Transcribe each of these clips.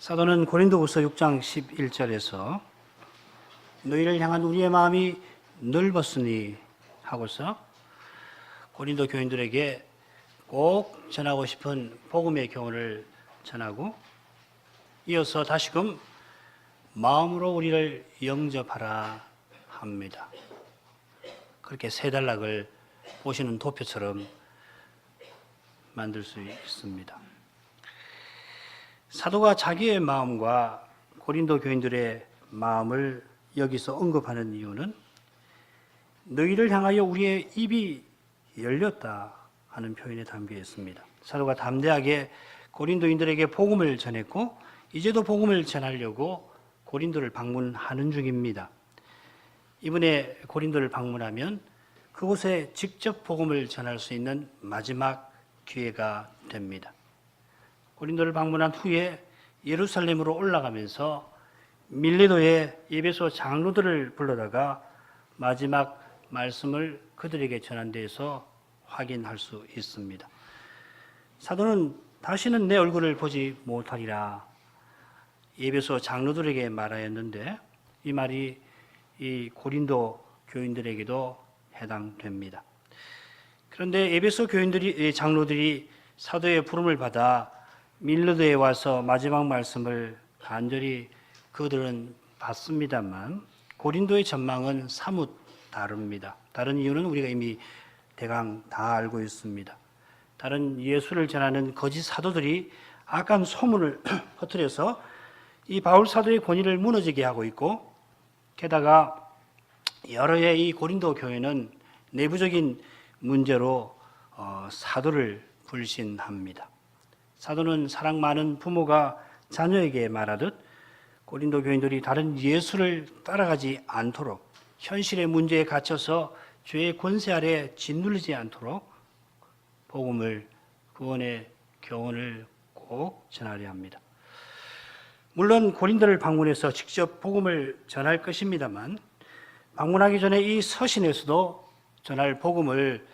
사도는 고린도후서 6장 11절에서 너희를 향한 우리의 마음이 넓었으니 하고서 고린도 교인들에게 꼭 전하고 싶은 복음의 교훈을 전하고 이어서 다시금 마음으로 우리를 영접하라 합니다. 그렇게 세 단락을 보시는 도표처럼 만들 수 있습니다. 사도가 자기의 마음과 고린도 교인들의 마음을 여기서 언급하는 이유는 너희를 향하여 우리의 입이 열렸다 하는 표현에 담겨 있습니다. 사도가 담대하게 고린도인들에게 복음을 전했고 이제도 복음을 전하려고 고린도를 방문하는 중입니다. 이번에 고린도를 방문하면 그곳에 직접 복음을 전할 수 있는 마지막 기회가 됩니다. 고린도를 방문한 후에 예루살렘으로 올라가면서 밀레도의 에베소 장로들을 불러다가 마지막 말씀을 그들에게 전한 데에서 확인할 수 있습니다. 사도는 다시는 내 얼굴을 보지 못하리라 에베소 장로들에게 말하였는데 이 말이 이 고린도 교인들에게도 해당됩니다. 그런데 에베소 장로들이 사도의 부름을 받아 밀레도에 와서 마지막 말씀을 간절히 그들은 받습니다만 고린도의 전망은 사뭇 다릅니다. 다른 이유는 우리가 이미 대강 다 알고 있습니다. 다른 예수를 전하는 거짓 사도들이 악한 소문을 퍼뜨려서 이 바울 사도의 권위를 무너지게 하고 있고 게다가 여러 해 이 고린도 교회는 내부적인 문제로 사도를 불신합니다. 사도는 사랑 많은 부모가 자녀에게 말하듯 고린도 교인들이 다른 예수를 따라가지 않도록 현실의 문제에 갇혀서 죄의 권세 아래 짓눌리지 않도록 복음을 구원의 교훈을 꼭 전하려 합니다. 물론 고린도를 방문해서 직접 복음을 전할 것입니다만 방문하기 전에 이 서신에서도 전할 복음을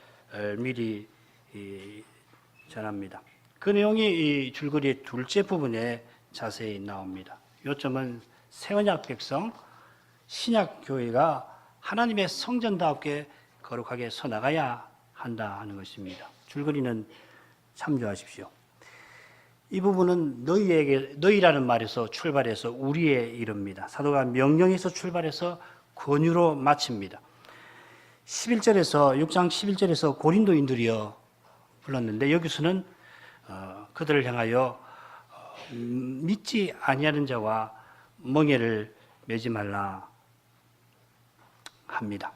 미리 전합니다. 그 내용이 이 줄거리의 둘째 부분에 자세히 나옵니다. 요점은 새언약 백성, 신약 교회가 하나님의 성전답게 거룩하게 서나가야 한다 하는 것입니다. 줄거리는 참조하십시오. 이 부분은 너희라는 말에서 출발해서 우리에 이릅니다. 사도가 명령에서 출발해서 권유로 마칩니다. 11절에서 6장 11절에서 고린도인들이여 불렀는데 여기서는 그들을 향하여 믿지 아니하는 자와 멍에를 매지 말라 합니다.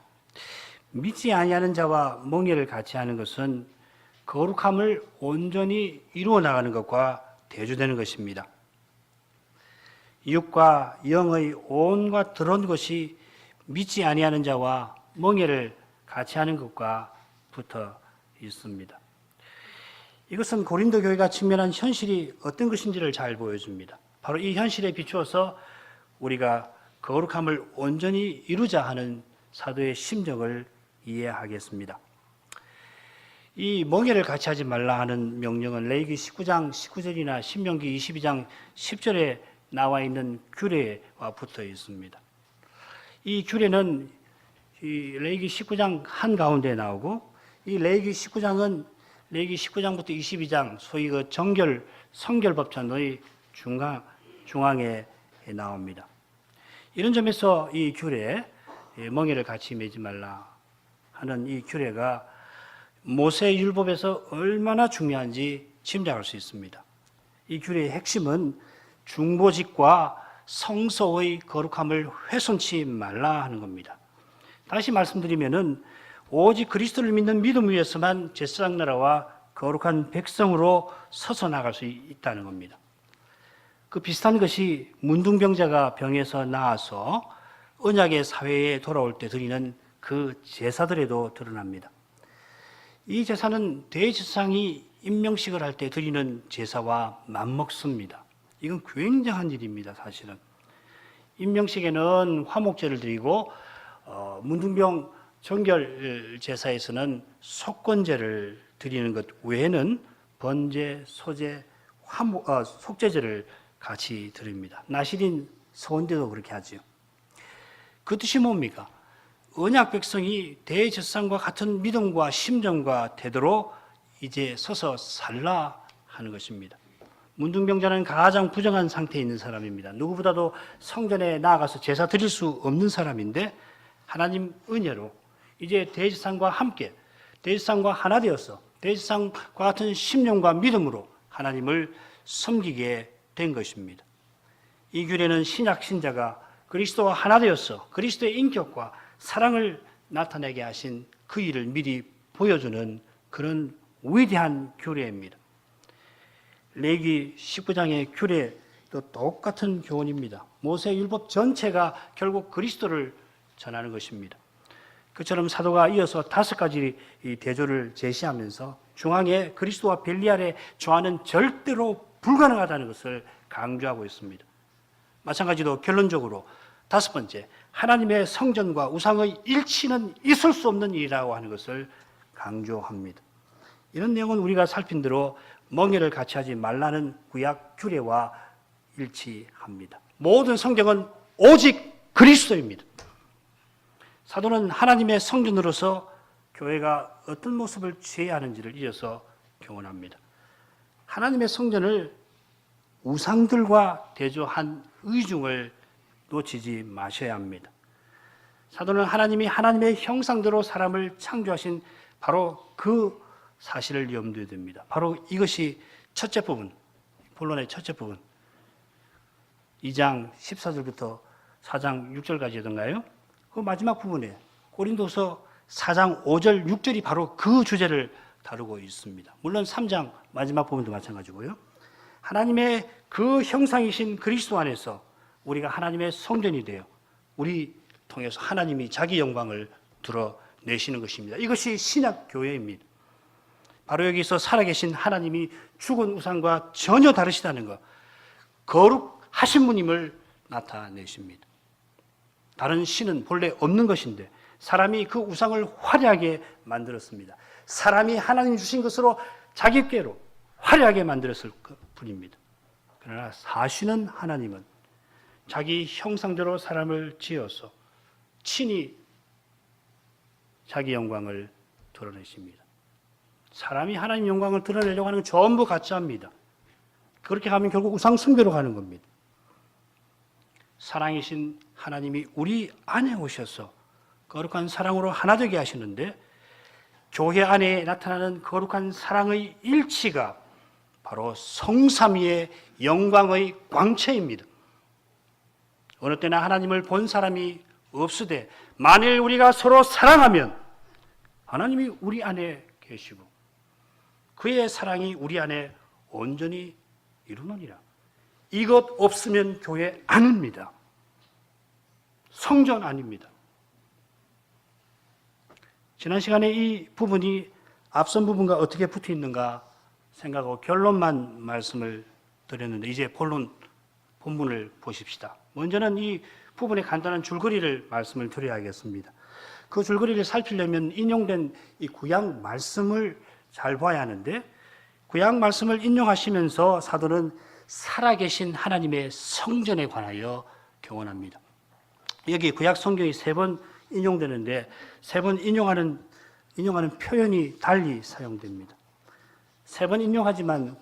믿지 아니하는 자와 멍에를 같이 하는 것은 거룩함을 온전히 이루어 나가는 것과 대조되는 것입니다. 육과 영의 온과 더러운 것이 믿지 아니하는 자와 멍에를 같이 하는 것과 붙어 있습니다. 이것은 고린도 교회가 직면한 현실이 어떤 것인지를 잘 보여줍니다. 바로 이 현실에 비추어서 우리가 거룩함을 온전히 이루자 하는 사도의 심정을 이해하겠습니다. 이 멍에를 같이 하지 말라 하는 명령은 레위기 19장 19절이나 신명기 22장 10절에 나와 있는 규례와 붙어 있습니다. 이 규례는 이 레위기 19장 한가운데 나오고 이 레위기 19장은 레위기 19장부터 22장 소위 그 성결법전의 중앙에 나옵니다. 이런 점에서 이 규례, 멍에를 같이 매지 말라 하는 이 규례가 모세 율법에서 얼마나 중요한지 짐작할 수 있습니다. 이 규례의 핵심은 중보직과 성소의 거룩함을 훼손치 말라 하는 겁니다. 다시 말씀드리면은 오직 그리스도를 믿는 믿음 위에서만 제사장 나라와 거룩한 백성으로 서서 나갈 수 있다는 겁니다. 그 비슷한 것이 문둥병자가 병에서 나아서 언약의 사회에 돌아올 때 드리는 그 제사들에도 드러납니다. 이 제사는 대제사장이 임명식을 할 때 드리는 제사와 맞먹습니다. 이건 굉장한 일입니다, 사실은. 임명식에는 화목제를 드리고 문둥병 정결 제사에서는 속건제를 드리는 것 외에는 번제, 소제, 속죄제를 같이 드립니다. 나시린 서원대도 그렇게 하죠. 그 뜻이 뭡니까? 언약 백성이 대제사장과 같은 믿음과 심정과 태도로 이제 서서 살라 하는 것입니다. 문둥병자는 가장 부정한 상태에 있는 사람입니다. 누구보다도 성전에 나아가서 제사 드릴 수 없는 사람인데 하나님 은혜로 이제 대제사장과 함께 대제사장과 하나 되어서 대제사장과 같은 심령과 믿음으로 하나님을 섬기게 된 것입니다. 이 규례는 신약 신자가 그리스도와 하나 되어서 그리스도의 인격과 사랑을 나타내게 하신 그 일을 미리 보여주는 그런 위대한 규례입니다. 레위기 19장의 규례도 똑같은 교훈입니다. 모세율법 전체가 결국 그리스도를 전하는 것입니다. 그처럼 사도가 이어서 5가지 대조를 제시하면서 중앙에 그리스도와 벨리알의 조화는 절대로 불가능하다는 것을 강조하고 있습니다. 마찬가지로 결론적으로 5번째, 하나님의 성전과 우상의 일치는 있을 수 없는 일이라고 하는 것을 강조합니다. 이런 내용은 우리가 살핀 대로 멍에를 같이 하지 말라는 구약 규례와 일치합니다. 모든 성경은 오직 그리스도입니다. 사도는 하나님의 성전으로서 교회가 어떤 모습을 취해야 하는지를 이어서 교훈합니다. 하나님의 성전을 우상들과 대조한 의중을 놓치지 마셔야 합니다. 사도는 하나님이 하나님의 형상대로 사람을 창조하신 바로 그 사실을 염두에 둡니다. 바로 이것이 첫째 부분, 본론의 첫째 부분, 2장 14절부터 4장 6절까지던가요? 그 마지막 부분에 고린도서 4장 5절 6절이 바로 그 주제를 다루고 있습니다. 물론 3장 마지막 부분도 마찬가지고요. 하나님의 그 형상이신 그리스도 안에서 우리가 하나님의 성전이 되어 우리 통해서 하나님이 자기 영광을 드러내시는 것입니다. 이것이 신약 교회입니다. 바로 여기서 살아계신 하나님이 죽은 우상과 전혀 다르시다는 것, 거룩하신 분임을 나타내십니다. 다른 신은 본래 없는 것인데 사람이 그 우상을 화려하게 만들었습니다. 사람이 하나님 주신 것으로 자기께로 화려하게 만들었을 뿐입니다. 그러나 사시는 하나님은 자기 형상대로 사람을 지어서 친히 자기 영광을 드러내십니다. 사람이 하나님 영광을 드러내려고 하는 건 전부 가짜입니다. 그렇게 가면 결국 우상 숭배로 가는 겁니다. 사랑이신 하나님이 우리 안에 오셔서 거룩한 사랑으로 하나 되게 하시는데 교회 안에 나타나는 거룩한 사랑의 일치가 바로 성삼위의 영광의 광채입니다. 어느 때나 하나님을 본 사람이 없으되 만일 우리가 서로 사랑하면 하나님이 우리 안에 계시고 그의 사랑이 우리 안에 온전히 이루느니라. 이것 없으면 교회 아닙니다. 성전 아닙니다. 지난 시간에 이 부분이 앞선 부분과 어떻게 붙어 있는가 생각하고 결론만 말씀을 드렸는데 이제 본문을 보십시다. 먼저는 이 부분의 간단한 줄거리를 말씀을 드려야겠습니다. 그 줄거리를 살피려면 인용된 이 구약 말씀을 잘 봐야 하는데 구약 말씀을 인용하시면서 사도는 살아계신 하나님의 성전에 관하여 교훈합니다. 여기 구약 성경이 3번 인용되는데 3번 인용하는 표현이 달리 사용됩니다. 3번 인용하지만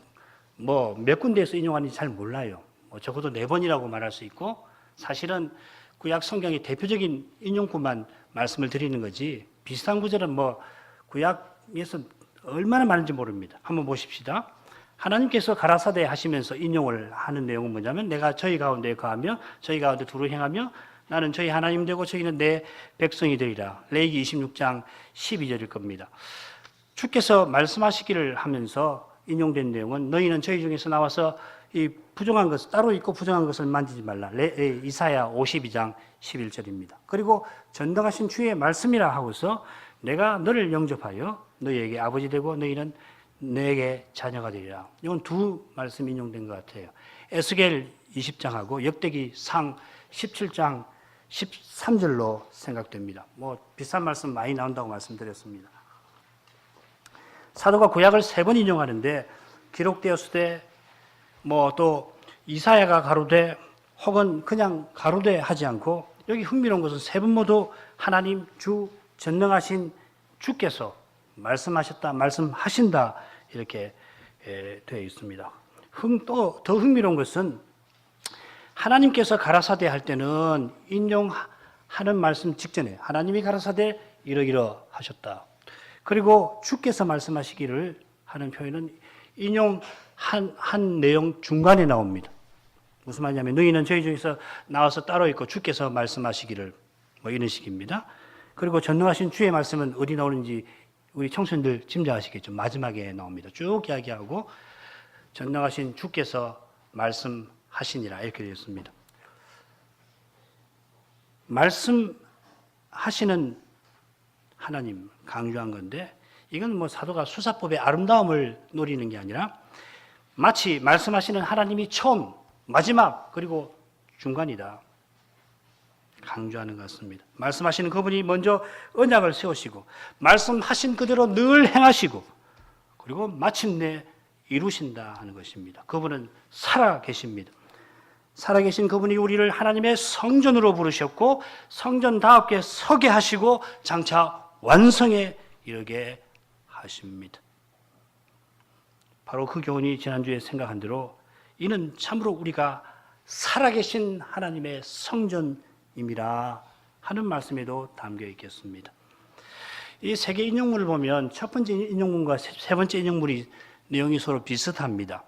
몇 군데에서 인용하는지 잘 몰라요. 적어도 4번이라고 말할 수 있고 사실은 구약 성경의 대표적인 인용구만 말씀을 드리는 거지 비슷한 구절은 구약에서 얼마나 많은지 모릅니다. 한번 보십시다. 하나님께서 가라사대 하시면서 인용을 하는 내용은 뭐냐면 내가 저희 가운데 거하며 저희 가운데 두루 행하며 나는 저희 하나님 되고 저희는 내 백성이 되리라. 레위기 26장 12절일 겁니다. 주께서 말씀하시기를 하면서 인용된 내용은 너희는 저희 중에서 나와서 이 부정한 것 따로 있고 부정한 것을 만지지 말라. 이사야 52장 11절입니다. 그리고 전등하신 주의 말씀이라 하고서 내가 너를 영접하여 너희에게 아버지 되고 너희는 내게 자녀가 되리라. 이건 두 말씀 인용된 것 같아요. 에스겔 20장하고 역대기 상 17장 13절로 생각됩니다. 비슷한 말씀 많이 나온다고 말씀드렸습니다. 사도가 구약을 3번 인용하는데 기록되었을 때 또 이사야가 가로되 혹은 그냥 가로되 하지 않고 여기 흥미로운 것은 세 분 모두 하나님 주 전능하신 주께서 말씀하셨다, 말씀하신다 이렇게 되어 있습니다. 또 더 흥미로운 것은 하나님께서 가라사대 할 때는 인용하는 말씀 직전에 하나님이 가라사대 이러이러 하셨다. 그리고 주께서 말씀하시기를 하는 표현은 인용한 내용 중간에 나옵니다. 무슨 말이냐면 너희는 저희 중에서 나와서 따로 있고 주께서 말씀하시기를 뭐 이런 식입니다. 그리고 전능하신 주의 말씀은 어디 나오는지 우리 청소년들 짐작하시겠죠. 마지막에 나옵니다. 쭉 이야기하고 전능하신 주께서 말씀하시니라 이렇게 되어 있습니다. 말씀하시는 하나님 강조한 건데 이건 뭐 사도가 수사법의 아름다움을 노리는 게 아니라 마치 말씀하시는 하나님이 처음, 마지막, 그리고 중간이다. 강조하는 것 같습니다. 말씀하시는 그분이 먼저 언약을 세우시고 말씀하신 그대로 늘 행하시고 그리고 마침내 이루신다 하는 것입니다. 그분은 살아계십니다. 살아계신 그분이 우리를 하나님의 성전으로 부르셨고 성전다웠게 서게 하시고 장차 완성에 이르게 하십니다. 바로 그 교훈이 지난주에 생각한 대로 이는 참으로 우리가 살아계신 하나님의 성전임이라 하는 말씀에도 담겨 있겠습니다. 이 세 개 인용문을 보면 첫 번째 인용문과 세 번째 인용문이 내용이 서로 비슷합니다.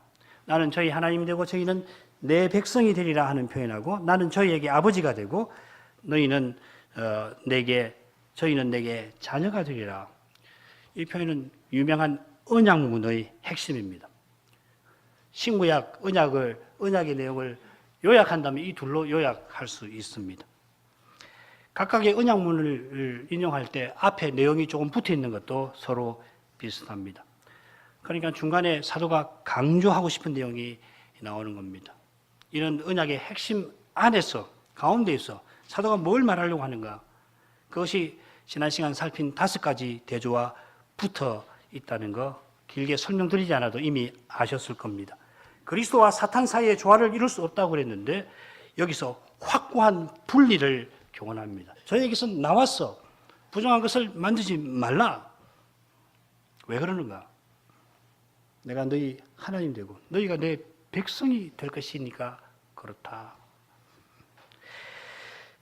나는 저희 하나님이 되고 저희는 내 백성이 되리라 하는 표현하고 나는 저희에게 아버지가 되고 너희는 저희는 내게 자녀가 되리라. 이 표현은 유명한 언약문의 핵심입니다. 신구약 언약의 내용을 요약한다면 이 둘로 요약할 수 있습니다. 각각의 언약문을 인용할 때 앞에 내용이 조금 붙어 있는 것도 서로 비슷합니다. 그러니까 중간에 사도가 강조하고 싶은 내용이 나오는 겁니다. 이런 언약의 핵심 안에서 가운데에서 사도가 뭘 말하려고 하는가? 그것이 지난 시간 살핀 5가지 대조와 붙어 있다는 거 길게 설명드리지 않아도 이미 아셨을 겁니다. 그리스도와 사탄 사이의 조화를 이룰 수 없다고 그랬는데 여기서 확고한 분리를 교훈합니다. 저에게서 나왔어. 부정한 것을 만지지 말라. 왜 그러는가? 내가 너희 하나님 되고 너희가 내 백성이 될 것이니까 그렇다.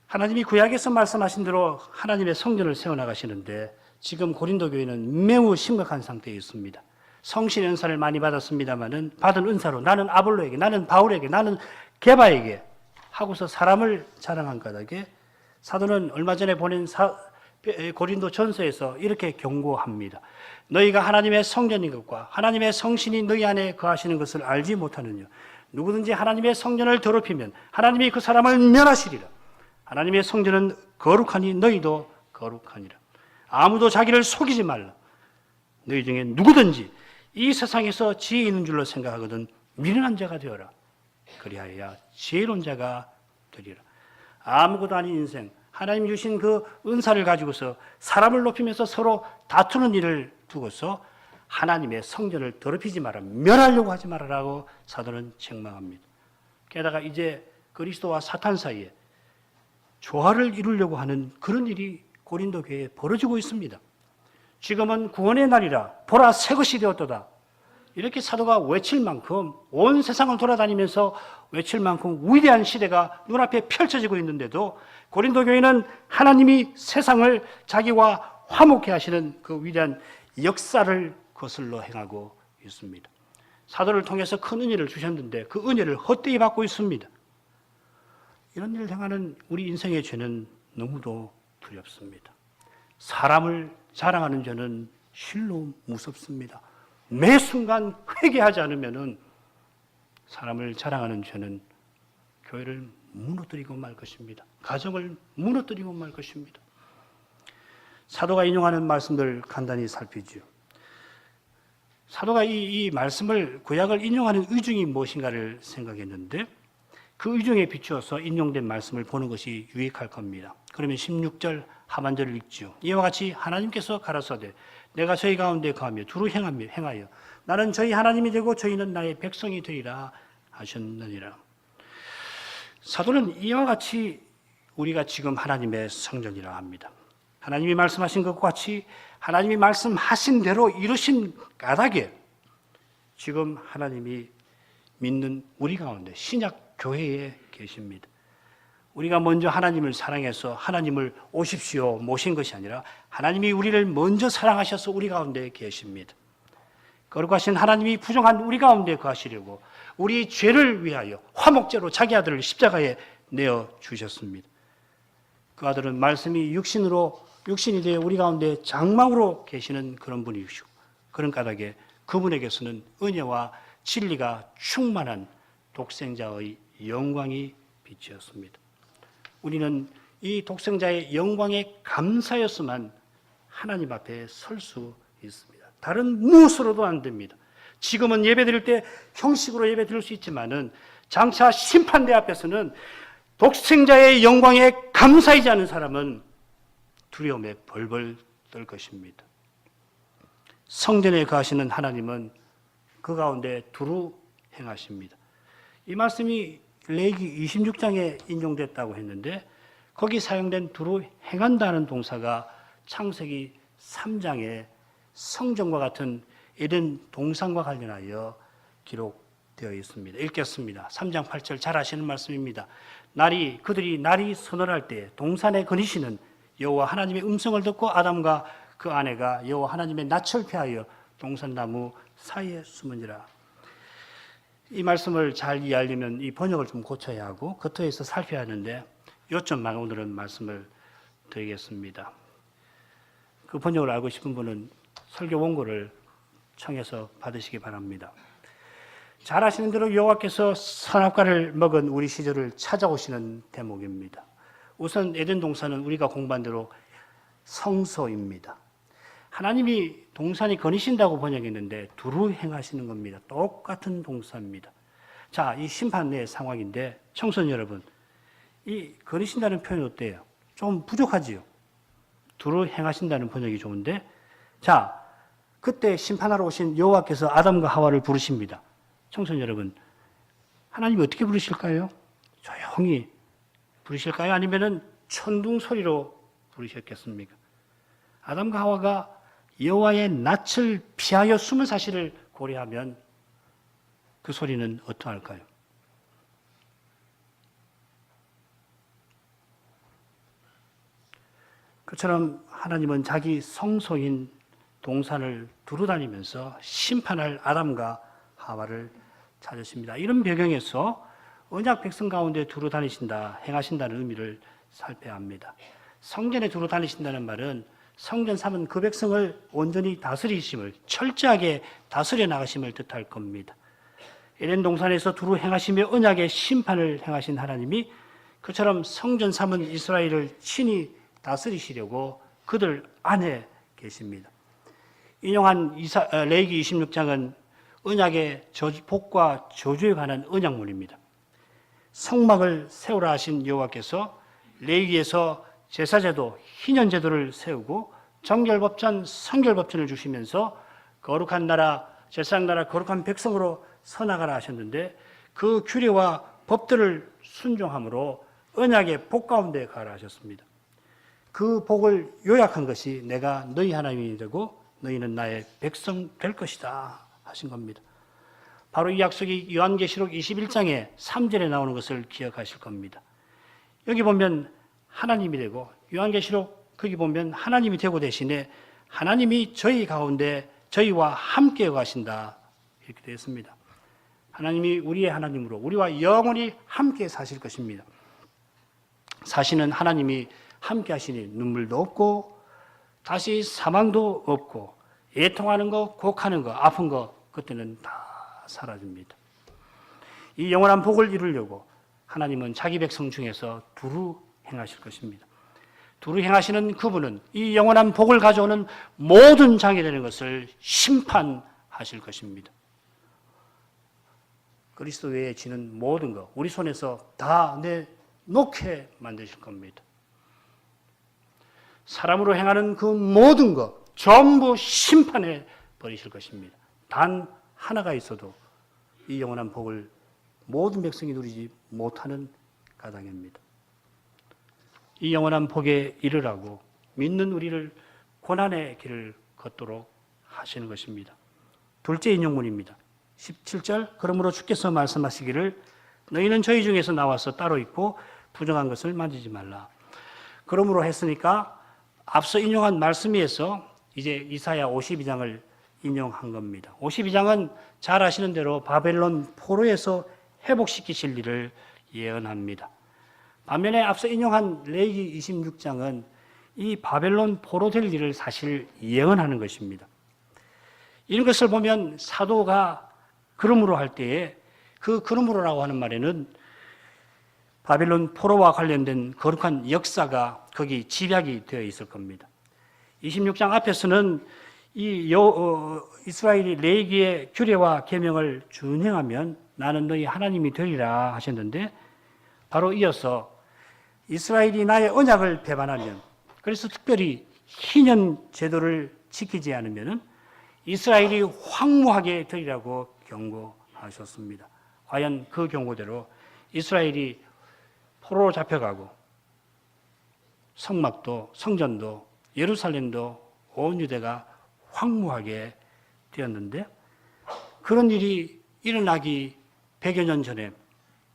하나님이 구약에서 말씀하신 대로 하나님의 성전을 세워나가시는데 지금 고린도 교회는 매우 심각한 상태에 있습니다. 성신의 은사를 많이 받았습니다마는 받은 은사로 나는 아볼로에게, 나는 바울에게, 나는 게바에게 하고서 사람을 자랑한 까닭에 사도는 얼마 전에 보낸 고린도 전서에서 이렇게 경고합니다. 너희가 하나님의 성전인 것과 하나님의 성신이 너희 안에 거하시는 것을 알지 못하느냐. 누구든지 하나님의 성전을 더럽히면 하나님이 그 사람을 멸하시리라. 하나님의 성전은 거룩하니 너희도 거룩하니라. 아무도 자기를 속이지 말라. 너희 중에 누구든지 이 세상에서 지혜 있는 줄로 생각하거든 미련한 자가 되어라. 그리하여야 지혜로운 자가 되리라. 아무것도 아닌 인생, 하나님 주신 그 은사를 가지고서 사람을 높이면서 서로 다투는 일을 두고서 하나님의 성전을 더럽히지 마라, 멸하려고 하지 말아라고 사도는 책망합니다. 게다가 이제 그리스도와 사탄 사이에 조화를 이루려고 하는 그런 일이 고린도 교회에 벌어지고 있습니다. 지금은 구원의 날이라 보라 새 것이 되었도다. 이렇게 사도가 외칠 만큼 온 세상을 돌아다니면서 외칠 만큼 위대한 시대가 눈앞에 펼쳐지고 있는데도 고린도 교회는 하나님이 세상을 자기와 화목해 하시는 그 위대한 역사를 거슬러 행하고 있습니다. 사도를 통해서 큰 은혜를 주셨는데 그 은혜를 헛되이 받고 있습니다. 이런 일을 행하는 우리 인생의 죄는 너무도 두렵습니다. 사람을 자랑하는 죄는 실로 무섭습니다. 매 순간 회개하지 않으면 사람을 자랑하는 죄는 교회를 무너뜨리고 말 것입니다. 가정을 무너뜨리고 말 것입니다. 사도가 인용하는 말씀들 간단히 살피죠. 사도가 이 말씀을 구약을 인용하는 의중이 무엇인가를 생각했는데 그 의중에 비추어서 인용된 말씀을 보는 것이 유익할 겁니다. 그러면 16절 하반절을 읽지요. 이와 같이 하나님께서 가라사대 내가 저희 가운데 거하며 두루 행하여 나는 저희 하나님이 되고 저희는 나의 백성이 되리라 하셨느니라. 사도는 이와 같이 우리가 지금 하나님의 성전이라 합니다. 하나님이 말씀하신 것과 같이 하나님이 말씀하신 대로 이루신 까닭에 지금 하나님이 믿는 우리 가운데 신약 교회에 계십니다. 우리가 먼저 하나님을 사랑해서 하나님을 오십시오 모신 것이 아니라 하나님이 우리를 먼저 사랑하셔서 우리 가운데 계십니다. 거룩하신 하나님이 부정한 우리 가운데 거하시려고 우리 죄를 위하여 화목제로 자기 아들을 십자가에 내어 주셨습니다. 그 아들은 말씀이 육신이 되어 우리 가운데 장막으로 계시는 그런 분이시고 그런 까닭에 그분에게서는 은혜와 진리가 충만한 독생자의 영광이 비치었습니다. 우리는 이 독생자의 영광에 감사였으만 하나님 앞에 설 수 있습니다. 다른 무엇으로도 안 됩니다. 지금은 예배드릴 때 형식으로 예배드릴 수 있지만은 장차 심판대 앞에서는 독생자의 영광에 감사하지 않은 사람은 두려움에 벌벌 떨 것입니다. 성전에 거하시는 하나님은 그 가운데 두루 행하십니다. 이 말씀이 레위기 26장에 인용됐다고 했는데 거기 사용된 두루 행한다는 동사가 창세기 3장에 성전과 같은 에덴 동산과 관련하여 기록되어 있습니다. 읽겠습니다. 3장 8절 잘 아시는 말씀입니다. 그들이 날이 서늘할 때 동산에 거니시는 여호와 하나님의 음성을 듣고 아담과 그 아내가 여호와 하나님의 낯을 피하여 동산나무 사이에 숨으니라. 이 말씀을 잘 이해하려면 이 번역을 좀 고쳐야 하고 겉에서 살펴야 하는데 요점만 오늘은 말씀을 드리겠습니다. 그 번역을 알고 싶은 분은 설교 원고를 청해서 받으시기 바랍니다. 잘 아시는 대로 여호와께서 선악과를 먹은 우리 시절을 찾아오시는 대목입니다. 우선 에덴 동산은 우리가 공부한 대로 성소입니다. 하나님이 동산이 거니신다고 번역했는데 두루 행하시는 겁니다. 똑같은 동사입니다. 자, 이 심판의 상황인데 청소년 여러분, 이 거니신다는 표현이 어때요? 좀 부족하지요? 두루 행하신다는 번역이 좋은데 자, 그때 심판하러 오신 여호와께서 아담과 하와를 부르십니다. 청소년 여러분, 하나님이 어떻게 부르실까요? 조용히 부르실까요? 아니면은 천둥 소리로 부르셨겠습니까? 아담과 하와가 여호와의 낯을 피하여 숨은 사실을 고려하면 그 소리는 어떠할까요? 그처럼 하나님은 자기 성소인 동산을 두루 다니면서 심판할 아담과 하와를 찾으십니다. 이런 배경에서 언약 백성 가운데 두루 다니신다, 행하신다는 의미를 살펴야 합니다. 성전에 두루 다니신다는 말은 성전 삼은 그 백성을 온전히 다스리심을, 철저하게 다스려 나가심을 뜻할 겁니다. 에덴 동산에서 두루 행하시며 언약의 심판을 행하신 하나님이 그처럼 성전 삼은 이스라엘을 친히 다스리시려고 그들 안에 계십니다. 인용한 레위기 26장은 언약의 복과 저주에 관한 언약문입니다. 성막을 세우라 하신 여호와께서 레위기에서 제사제도, 희년제도를 세우고 정결법전, 성결법전을 주시면서 거룩한 나라, 제사장 나라, 거룩한 백성으로 서나가라 하셨는데 그 규례와 법들을 순종함으로 언약의 복 가운데 가라 하셨습니다. 그 복을 요약한 것이 내가 너희 하나님이 되고 너희는 나의 백성 될 것이다 하신 겁니다. 바로 이 약속이 요한계시록 21장에 3절에 나오는 것을 기억하실 겁니다. 여기 보면 하나님이 되고 요한계시록 거기 보면 하나님이 되고 대신에 하나님이 저희 가운데 저희와 함께 가신다 이렇게 되어 있습니다. 하나님이 우리의 하나님으로 우리와 영원히 함께 사실 것입니다. 사시는 하나님이 함께 하시니 눈물도 없고 다시 사망도 없고 애통하는 거, 곡하는 거, 아픈 거 그때는 다 사라집니다. 이 영원한 복을 이루려고 하나님은 자기 백성 중에서 두루 행하실 것입니다. 두루 행하시는 그분은 이 영원한 복을 가져오는 모든 장애되는 것을 심판하실 것입니다. 그리스도 외에 지는 모든 것 우리 손에서 다 내놓게 만드실 겁니다. 사람으로 행하는 그 모든 것 전부 심판해 버리실 것입니다. 단 하나가 있어도 이 영원한 복을 모든 백성이 누리지 못하는 가당입니다. 이 영원한 복에 이르라고 믿는 우리를 고난의 길을 걷도록 하시는 것입니다. 둘째 인용문입니다. 17절 그러므로 주께서 말씀하시기를 너희는 저희 중에서 나와서 따로 있고 부정한 것을 만지지 말라. 그러므로 했으니까 앞서 인용한 말씀에서 이제 이사야 52장을 인용한 겁니다. 52장은 잘 아시는 대로 바벨론 포로에서 회복시키실 일을 예언합니다. 반면에 앞서 인용한 레위기 26장은 이 바벨론 포로될 일을 사실 예언하는 것입니다. 이런 것을 보면 사도가 그러므로 할 때에 그 그러므로라고 하는 말에는 바벨론 포로와 관련된 거룩한 역사가 거기 집약이 되어 있을 겁니다. 26장 앞에서는 이스라엘이 레위기의 규례와 계명을 준행하면 나는 너희 하나님이 되리라 하셨는데 바로 이어서 이스라엘이 나의 언약을 배반하면 그래서 특별히 희년 제도를 지키지 않으면 이스라엘이 황무하게 되리라고 경고하셨습니다. 과연 그 경고대로 이스라엘이 포로로 잡혀가고 성막도 성전도 예루살렘도 온 유대가 황무하게 되었는데 그런 일이 일어나기 100여 년 전에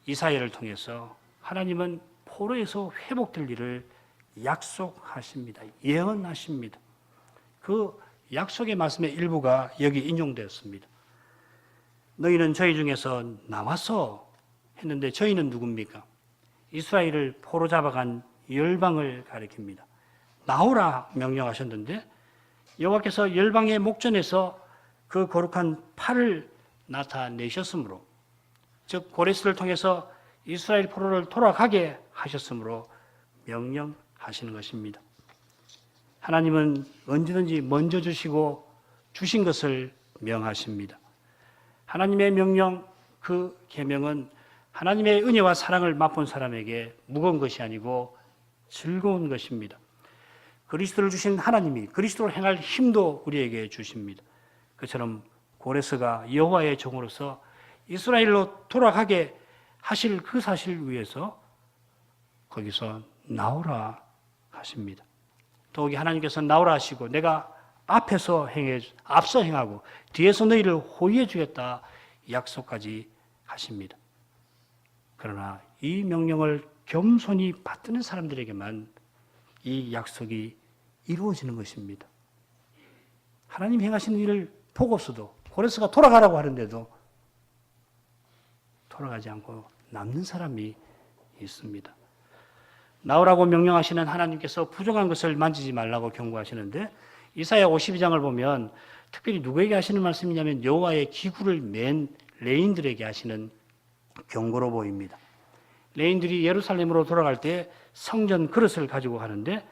이사야를 통해서 하나님은 포로에서 회복될 일을 약속하십니다. 예언하십니다. 그 약속의 말씀의 일부가 여기 인용되었습니다. 너희는 저희 중에서 나와서 했는데 저희는 누굽니까? 이스라엘을 포로 잡아간 열방을 가리킵니다. 나오라 명령하셨는데 여호와께서 열방의 목전에서 그 거룩한 팔을 나타내셨으므로 즉 고레스를 통해서 이스라엘 포로를 돌아가게 하셨으므로 명령하시는 것입니다. 하나님은 언제든지 먼저 주시고 주신 것을 명하십니다. 하나님의 명령, 그 계명은 하나님의 은혜와 사랑을 맛본 사람에게 무거운 것이 아니고 즐거운 것입니다. 그리스도를 주신 하나님이 그리스도를 행할 힘도 우리에게 주십니다. 그처럼 고레스가 여호와의 종으로서 이스라엘로 돌아가게 하실 그 사실을 위해서 거기서 나오라 하십니다. 더욱이 하나님께서 나오라 하시고 내가 앞서 행하고 뒤에서 너희를 호위해 주겠다 약속까지 하십니다. 그러나 이 명령을 겸손히 받드는 사람들에게만 이 약속이 이루어지는 것입니다. 하나님 행하시는 일을 보고서도 고레스가 돌아가라고 하는데도 돌아가지 않고 남는 사람이 있습니다. 나오라고 명령하시는 하나님께서 부정한 것을 만지지 말라고 경고하시는데 이사야 52장을 보면 특별히 누구에게 하시는 말씀이냐면 여호와의 기구를 맨 레인들에게 하시는 경고로 보입니다. 레인들이 예루살렘으로 돌아갈 때 성전 그릇을 가지고 가는데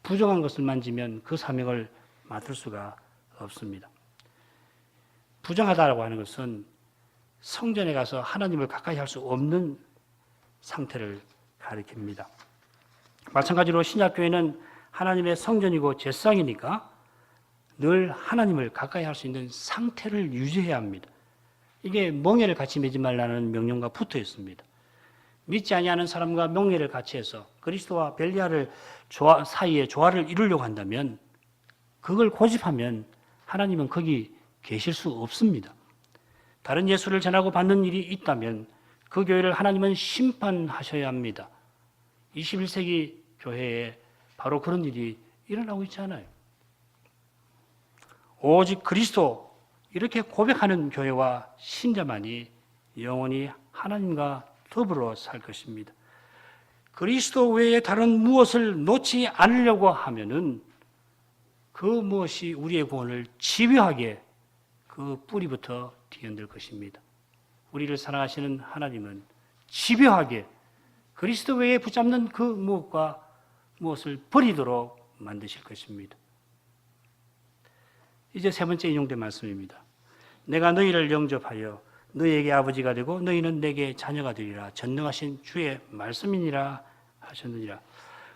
부정한 것을 만지면 그 사명을 맡을 수가 없습니다. 부정하다라고 하는 것은 성전에 가서 하나님을 가까이 할 수 없는 상태를 가리킵니다. 마찬가지로 신약교회는 하나님의 성전이고 제사장이니까 늘 하나님을 가까이 할 수 있는 상태를 유지해야 합니다. 이게 멍에를 같이 매지 말라는 명령과 붙어 있습니다. 믿지 아니하는 사람과 명예를 같이 해서 그리스도와 벨리알을 사이에 조화를 이루려고 한다면 그걸 고집하면 하나님은 거기 계실 수 없습니다. 다른 예수를 전하고 받는 일이 있다면 그 교회를 하나님은 심판하셔야 합니다. 21세기 교회에 바로 그런 일이 일어나고 있지 않아요. 오직 그리스도 이렇게 고백하는 교회와 신자만이 영원히 하나님과 더불어 살 것입니다. 그리스도 외에 다른 무엇을 놓지 않으려고 하면은 그 무엇이 우리의 구원을 집요하게 그 뿌리부터 뒤흔들 것입니다. 우리를 사랑하시는 하나님은 집요하게 그리스도 외에 붙잡는 그 무엇을 버리도록 만드실 것입니다. 이제 세 번째 인용된 말씀입니다. 내가 너희를 영접하여 너희에게 아버지가 되고 너희는 내게 자녀가 되리라. 전능하신 주의 말씀이니라 하셨느니라.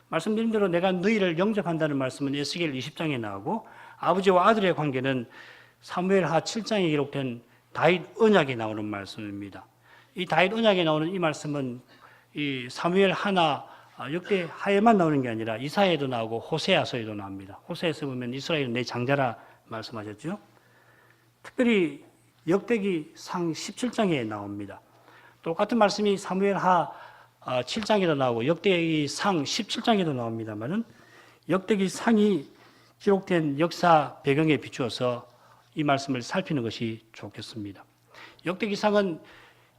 말씀드린 대로 내가 너희를 영접한다는 말씀은 에스겔 20장에 나오고 아버지와 아들의 관계는 사무엘하 7장에 기록된 다윗 언약에 나오는 말씀입니다. 이 다윗 언약에 나오는 이 말씀은 이 사무엘 하나 역대 하에만 나오는 게 아니라 이사야에도 나오고 호세아서에도 나옵니다. 호세에서 보면 이스라엘은 내 장자라 말씀하셨죠. 특별히 역대기 상 17장에 나옵니다. 똑같은 말씀이 사무엘 하 7장에도 나오고 역대기 상 17장에도 나옵니다만은 역대기 상이 기록된 역사 배경에 비추어서 이 말씀을 살피는 것이 좋겠습니다. 역대기 상은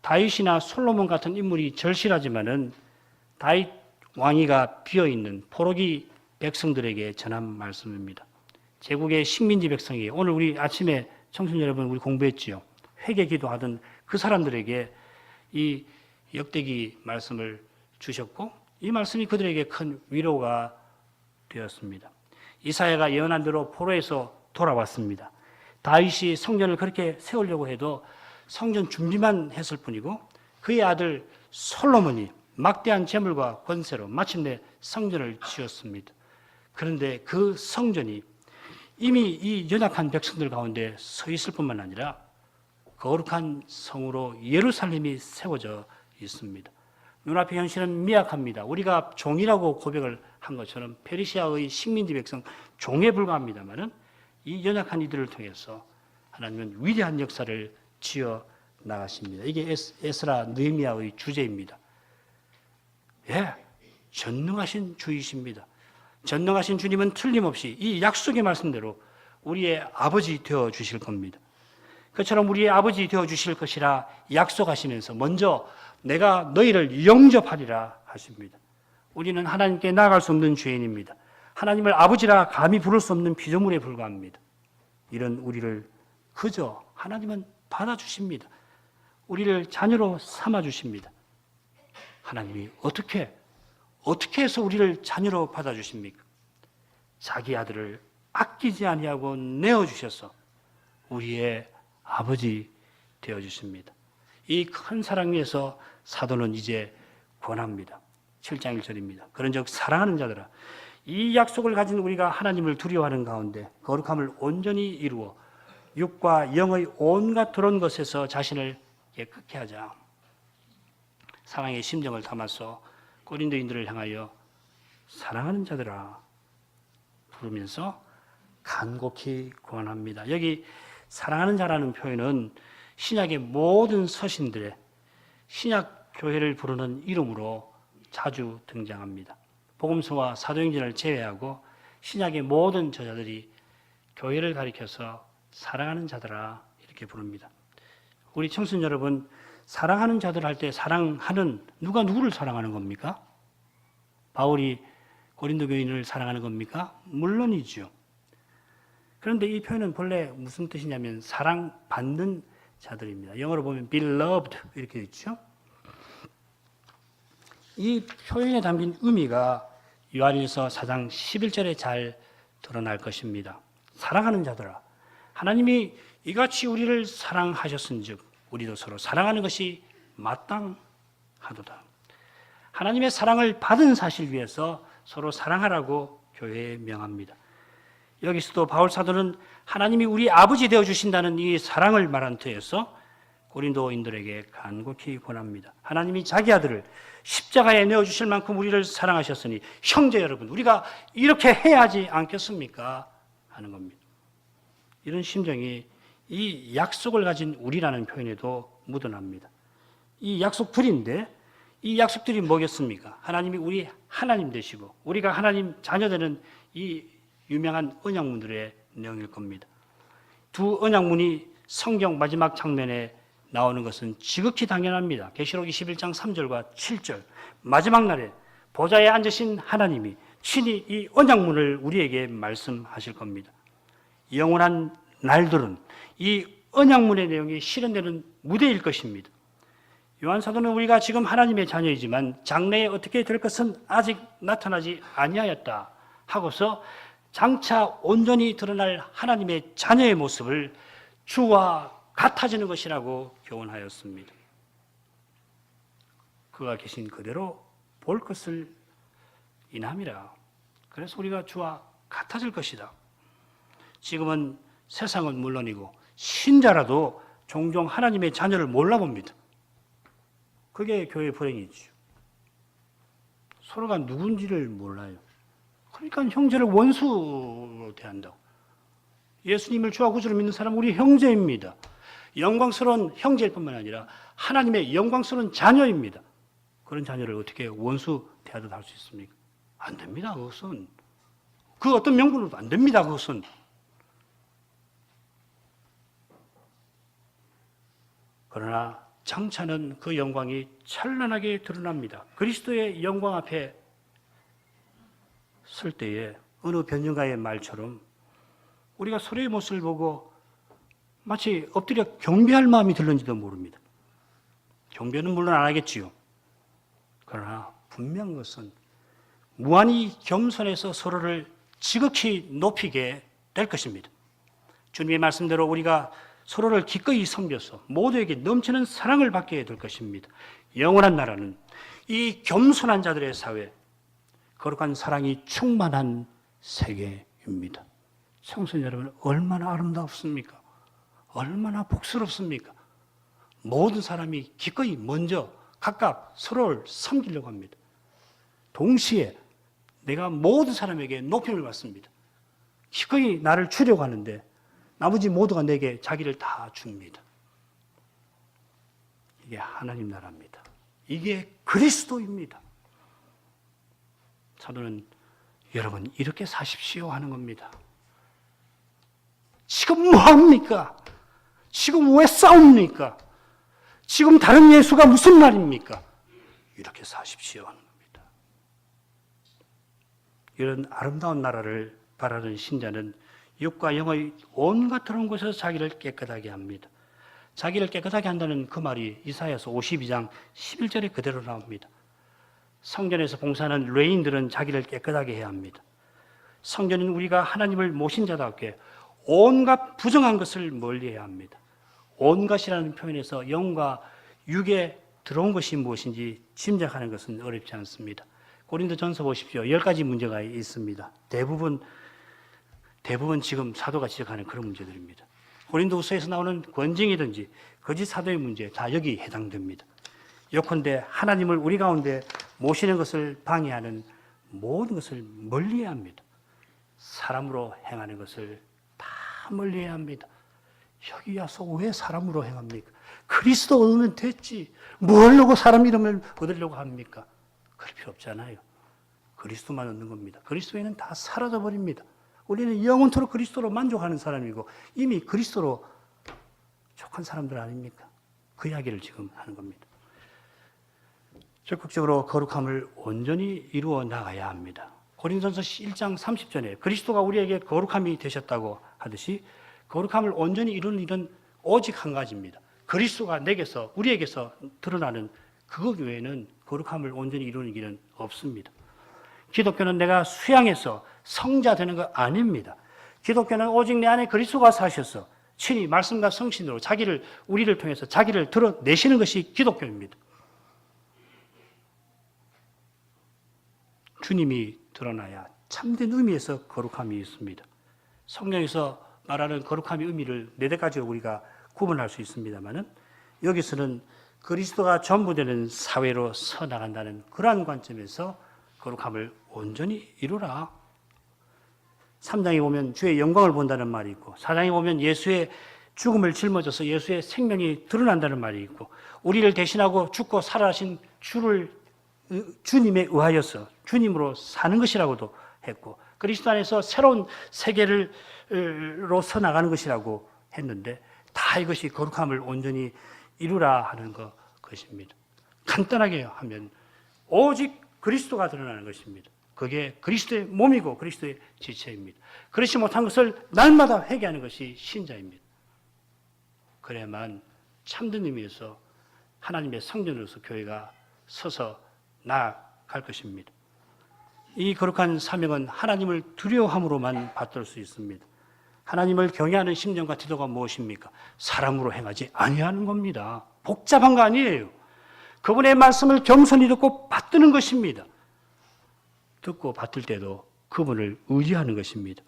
다윗이나 솔로몬 같은 인물이 절실하지만은 다윗 왕위가 비어있는 포로기 백성들에게 전한 말씀입니다. 제국의 식민지 백성이 오늘 우리 아침에 청소년 여러분 우리 공부했지요. 회개 기도하던 그 사람들에게 이 역대기 말씀을 주셨고 이 말씀이 그들에게 큰 위로가 되었습니다. 이사야가 예언한 대로 포로에서 돌아왔습니다. 다윗이 성전을 그렇게 세우려고 해도 성전 준비만 했을 뿐이고 그의 아들 솔로몬이 막대한 재물과 권세로 마침내 성전을 지었습니다. 그런데 그 성전이 이미 이 연약한 백성들 가운데 서 있을 뿐만 아니라 거룩한 성으로 예루살렘이 세워져 있습니다. 눈앞의 현실은 미약합니다. 우리가 종이라고 고백을 한 것처럼 페르시아의 식민지 백성 종에 불과합니다만은 이 연약한 이들을 통해서 하나님은 위대한 역사를 지어 나가십니다. 이게 에스라 느헤미야의 주제입니다. 예, 전능하신 주이십니다. 전능하신 주님은 틀림없이 이 약속의 말씀대로 우리의 아버지 되어 주실 겁니다. 그처럼 우리의 아버지 되어 주실 것이라 약속하시면서 먼저 내가 너희를 영접하리라 하십니다. 우리는 하나님께 나아갈 수 없는 죄인입니다. 하나님을 아버지라 감히 부를 수 없는 피조물에 불과합니다. 이런 우리를 그저 하나님은 받아주십니다. 우리를 자녀로 삼아주십니다. 하나님이 어떻게 해서 우리를 자녀로 받아주십니까? 자기 아들을 아끼지 아니하고 내어주셔서 우리의 아버지 되어주십니다. 이 큰 사랑 위에서 사도는 이제 권합니다. 7장 1절입니다. 그런즉 사랑하는 자들아 이 약속을 가진 우리가 하나님을 두려워하는 가운데 거룩함을 온전히 이루어 육과 영의 온갖 더러운 것에서 자신을 깨끗게 하자. 사랑의 심정을 담아서 고린도인들을 향하여 사랑하는 자들아 부르면서 간곡히 권합니다. 여기 사랑하는 자라는 표현은 신약의 모든 서신들의 신약 교회를 부르는 이름으로 자주 등장합니다. 복음서와 사도행전을 제외하고 신약의 모든 저자들이 교회를 가리켜서 사랑하는 자들아 이렇게 부릅니다. 우리 청소년 여러분, 사랑하는 자들 할 때 사랑하는 누가 누구를 사랑하는 겁니까? 바울이 고린도 교인을 사랑하는 겁니까? 물론이죠. 그런데 이 표현은 본래 무슨 뜻이냐면 사랑받는 자들입니다. 영어로 보면 beloved 이렇게 있죠. 이 표현에 담긴 의미가 요한일서 4장 11절에 잘 드러날 것입니다. 사랑하는 자들아 하나님이 이같이 우리를 사랑하셨은즉 우리도 서로 사랑하는 것이 마땅하도다. 하나님의 사랑을 받은 사실 위해서 서로 사랑하라고 교회에 명합니다. 여기서도 바울 사도는 하나님이 우리 아버지 되어 주신다는 이 사랑을 말한 터에서 고린도인들에게 간곡히 권합니다. 하나님이 자기 아들을 십자가에 내어주실 만큼 우리를 사랑하셨으니 형제 여러분 우리가 이렇게 해야 하지 않겠습니까? 하는 겁니다. 이런 심정이 이 약속을 가진 우리라는 표현에도 묻어납니다. 이 약속들인데 이 약속들이 뭐겠습니까? 하나님이 우리 하나님 되시고 우리가 하나님 자녀 되는 이 유명한 언약문들의 내용일 겁니다. 두 언약문이 성경 마지막 장면에 나오는 것은 지극히 당연합니다. 계시록 21장 3절과 7절 마지막 날에 보좌에 앉으신 하나님이 친히 이 언약문을 우리에게 말씀하실 겁니다. 영원한 날들은 이 언약문의 내용이 실현되는 무대일 것입니다. 요한사도는 우리가 지금 하나님의 자녀이지만 장래에 어떻게 될 것은 아직 나타나지 아니하였다 하고서 장차 온전히 드러날 하나님의 자녀의 모습을 주와 같아지는 것이라고 교훈하였습니다. 그가 계신 그대로 볼 것을 인함이라. 그래서 우리가 주와 같아질 것이다. 지금은 세상은 물론이고 신자라도 종종 하나님의 자녀를 몰라봅니다. 그게 교회의 불행이죠. 서로가 누군지를 몰라요. 그러니까 형제를 원수로 대한다고. 예수님을 주와 구주로 믿는 사람은 우리 형제입니다. 영광스러운 형제일 뿐만 아니라 하나님의 영광스러운 자녀입니다. 그런 자녀를 어떻게 원수 대하듯 할 수 있습니까? 안 됩니다. 그것은. 그 어떤 명분으로도 안 됩니다. 그것은. 그러나 장차는 그 영광이 찬란하게 드러납니다. 그리스도의 영광 앞에 설 때에 어느 변증가의 말처럼 우리가 서로의 모습을 보고 마치 엎드려 경배할 마음이 들는지도 모릅니다. 경배는 물론 안 하겠지요. 그러나 분명한 것은 무한히 겸손해서 서로를 지극히 높이게 될 것입니다. 주님의 말씀대로 우리가 서로를 기꺼이 섬겨서 모두에게 넘치는 사랑을 받게 될 것입니다. 영원한 나라는 이 겸손한 자들의 사회, 거룩한 사랑이 충만한 세계입니다. 청소년 여러분, 얼마나 아름답습니까? 얼마나 복스럽습니까? 모든 사람이 기꺼이 먼저 각각 서로를 섬기려고 합니다. 동시에 내가 모든 사람에게 높임을 받습니다. 기꺼이 나를 주려고 하는데 나머지 모두가 내게 자기를 다 줍니다. 이게 하나님 나라입니다. 이게 그리스도입니다. 사도는 여러분 이렇게 사십시오 하는 겁니다. 지금 뭐합니까? 지금 왜 싸웁니까? 지금 다른 예수가 무슨 말입니까? 이렇게 사십시오 하는 겁니다. 이런 아름다운 나라를 바라는 신자는 육과 영의 온갖 더러운 곳에서 자기를 깨끗하게 합니다. 자기를 깨끗하게 한다는 그 말이 이사야서 52장 11절에 그대로 나옵니다. 성전에서 봉사하는 레인들은 자기를 깨끗하게 해야 합니다. 성전은 우리가 하나님을 모신 자답게 온갖 부정한 것을 멀리해야 합니다. 온갖이라는 표현에서 영과 육에 들어온 것이 무엇인지 짐작하는 것은 어렵지 않습니다. 고린도전서 보십시오. 10가지 문제가 있습니다. 대부분 지금 사도가 지적하는 그런 문제들입니다. 고린도후서에서 나오는 권징이든지 거짓 사도의 문제 다 여기 해당됩니다. 예컨대 하나님을 우리 가운데 모시는 것을 방해하는 모든 것을 멀리해야 합니다. 사람으로 행하는 것을 다 멀리해야 합니다. 여기 와서 왜 사람으로 행합니까? 그리스도 얻으면 됐지. 뭘 넣고 사람 이름을 얻으려고 합니까? 그럴 필요 없잖아요. 그리스도만 얻는 겁니다. 그리스도에는 다 사라져버립니다. 우리는 영원토록 그리스도로 만족하는 사람이고 이미 그리스도로 족한 사람들 아닙니까? 그 이야기를 지금 하는 겁니다. 적극적으로 거룩함을 온전히 이루어 나가야 합니다. 고린도전서 1장 30절에 그리스도가 우리에게 거룩함이 되셨다고 하듯이 거룩함을 온전히 이루는 일은 오직 한 가지입니다. 그리스도가 우리에게서 드러나는 그것 외에는 거룩함을 온전히 이루는 길은 없습니다. 기독교는 내가 수양해서 성자 되는 거 아닙니다. 기독교는 오직 내 안에 그리스도가 사셔서 친히 말씀과 성신으로 우리를 통해서 자기를 드러내시는 것이 기독교입니다. 주님이 드러나야 참된 의미에서 거룩함이 있습니다. 성경에서 말하는 거룩함의 의미를 4가지로 우리가 구분할 수 있습니다만은 여기서는 그리스도가 전부 되는 사회로 서 나간다는 그러한 관점에서 거룩함을 온전히 이루라. 3장에 보면 주의 영광을 본다는 말이 있고 4장에 보면 예수의 죽음을 짊어져서 예수의 생명이 드러난다는 말이 있고 우리를 대신하고 죽고 살아나신 주님에 의하여서 주님으로 사는 것이라고도 했고 그리스도 안에서 새로운 세계로서 나가는 것이라고 했는데 다 이것이 거룩함을 온전히 이루라 하는 것입니다. 간단하게 하면 오직 그리스도가 드러나는 것입니다. 그게 그리스도의 몸이고 그리스도의 지체입니다. 그렇지 못한 것을 날마다 회개하는 것이 신자입니다. 그래야만 참된 의미에서 하나님의 성전으로서 교회가 서서 나아갈 것입니다. 이 거룩한 사명은 하나님을 두려워함으로만 받들 수 있습니다. 하나님을 경외하는 심정과 태도가 무엇입니까? 사람으로 행하지 아니하는 겁니다. 복잡한 거 아니에요. 그분의 말씀을 겸손히 듣고 받드는 것입니다. 듣고 받들 때도 그분을 의지하는 것입니다.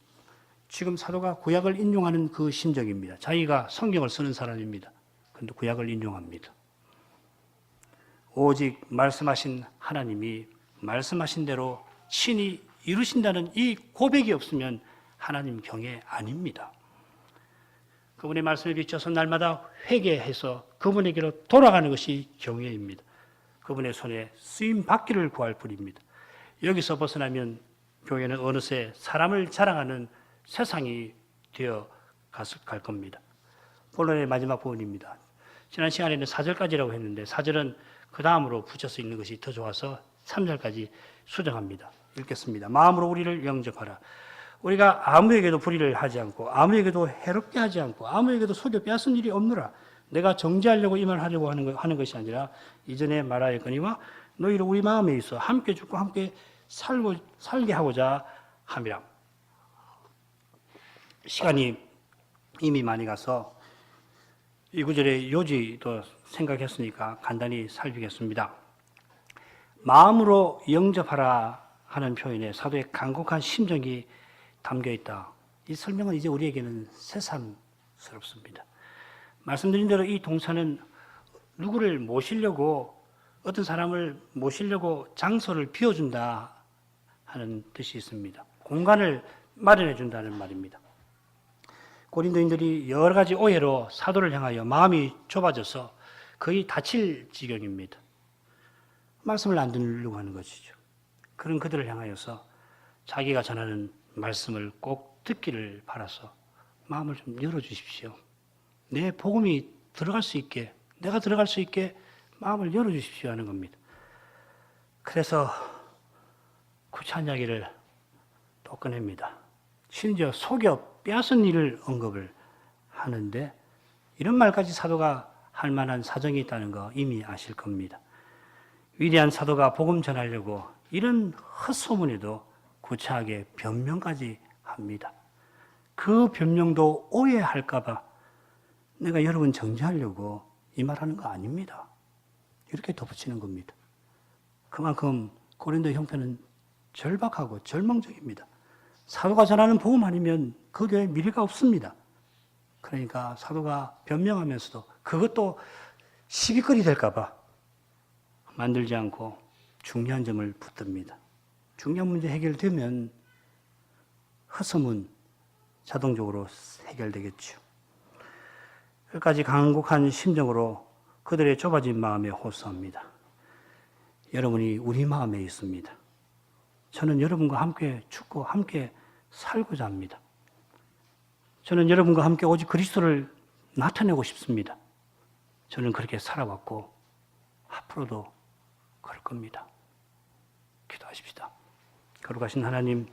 지금 사도가 구약을 인용하는 그 심정입니다. 자기가 성경을 쓰는 사람입니다. 그런데 구약을 인용합니다. 오직 말씀하신 하나님이 말씀하신 대로 친히 이루신다는 이 고백이 없으면 하나님 경외 아닙니다. 그분의 말씀에 비춰서 날마다 회개해서 그분에게로 돌아가는 것이 경외입니다. 그분의 손에 쓰임 받기를 구할 뿐입니다. 여기서 벗어나면 교회는 어느새 사람을 자랑하는 세상이 되어 갈 겁니다. 본론의 마지막 부분입니다. 지난 시간에는 4절까지라고 했는데 4절은 그 다음으로 붙여서 읽는 것이 더 좋아서 3절까지 수정합니다. 읽겠습니다. 마음으로 우리를 영접하라. 우리가 아무에게도 불의를 하지 않고 아무에게도 해롭게 하지 않고 아무에게도 속여 빼앗은 일이 없노라. 내가 정죄하려고 이 말을 하려고 하는 것이 아니라 이전에 말하였거니와 너희를 우리 마음에 있어 함께 죽고 함께 살게 하고자 함이라. 시간이 이미 많이 가서 이 구절의 요지도 생각했으니까 간단히 살피겠습니다. 마음으로 영접하라 하는 표현에 사도의 간곡한 심정이 담겨 있다. 이 설명은 이제 우리에게는 새삼스럽습니다. 말씀드린 대로 이 동사는 누구를 모시려고 어떤 사람을 모시려고 장소를 비워준다 하는 뜻이 있습니다. 공간을 마련해 준다는 말입니다. 고린도인들이 여러 가지 오해로 사도를 향하여 마음이 좁아져서 거의 다칠 지경입니다. 말씀을 안 듣으려고 하는 것이죠. 그런 그들을 향하여서 자기가 전하는 말씀을 꼭 듣기를 바라서 마음을 좀 열어주십시오. 내 복음이 들어갈 수 있게, 내가 들어갈 수 있게 마음을 열어주십시오 하는 겁니다. 그래서 구차한 이야기를 또 꺼냅니다. 심지어 속여 빼앗은 일을 언급을 하는데 이런 말까지 사도가 할 만한 사정이 있다는 거 이미 아실 겁니다. 위대한 사도가 복음 전하려고 이런 헛소문에도 구차하게 변명까지 합니다. 그 변명도 오해할까봐 내가 여러분 정죄하려고 이 말하는 거 아닙니다. 이렇게 덧붙이는 겁니다. 그만큼 고린도 형편은 절박하고 절망적입니다. 사도가 전하는 복음 아니면 그 교회에 미래가 없습니다. 그러니까 사도가 변명하면서도 그것도 시비거리 될까봐 만들지 않고 중요한 점을 붙듭니다. 중요한 문제 해결되면 헛소문 자동적으로 해결되겠죠. 끝까지 간곡한 심정으로 그들의 좁아진 마음에 호소합니다. 여러분이 우리 마음에 있습니다. 저는 여러분과 함께 죽고 함께 살고자 합니다. 저는 여러분과 함께 오직 그리스도를 나타내고 싶습니다. 저는 그렇게 살아왔고 앞으로도 그럴 겁니다. 기도하십시다. 거룩하신 하나님,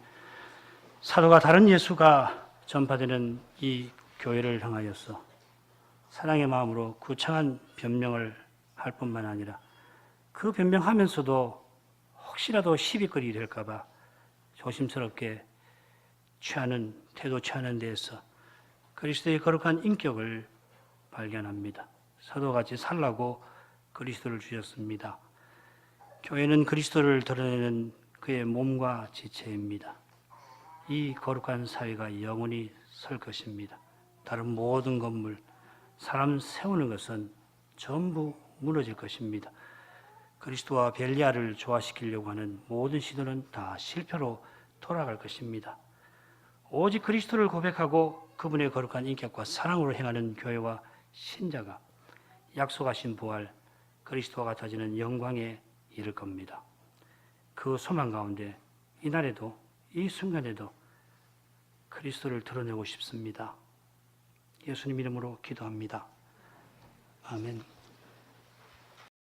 사도가 다른 예수가 전파되는 이 교회를 향하여서 사랑의 마음으로 구차한 변명을 할 뿐만 아니라 그 변명하면서도 혹시라도 시비거리 될까 봐 조심스럽게 태도 취하는 데에서 그리스도의 거룩한 인격을 발견합니다. 사도같이 살라고 그리스도를 주셨습니다. 교회는 그리스도를 드러내는 그의 몸과 지체입니다. 이 거룩한 사회가 영원히 설 것입니다. 다른 모든 건물, 사람 세우는 것은 전부 무너질 것입니다. 그리스도와 벨리아를 조화시키려고 하는 모든 시도는 다 실패로 돌아갈 것입니다. 오직 그리스도를 고백하고 그분의 거룩한 인격과 사랑으로 행하는 교회와 신자가 약속하신 부활, 그리스도와 같아지는 영광에 이를 겁니다. 그 소망 가운데 이날에도 이 순간에도 그리스도를 드러내고 싶습니다. 예수님 이름으로 기도합니다. 아멘.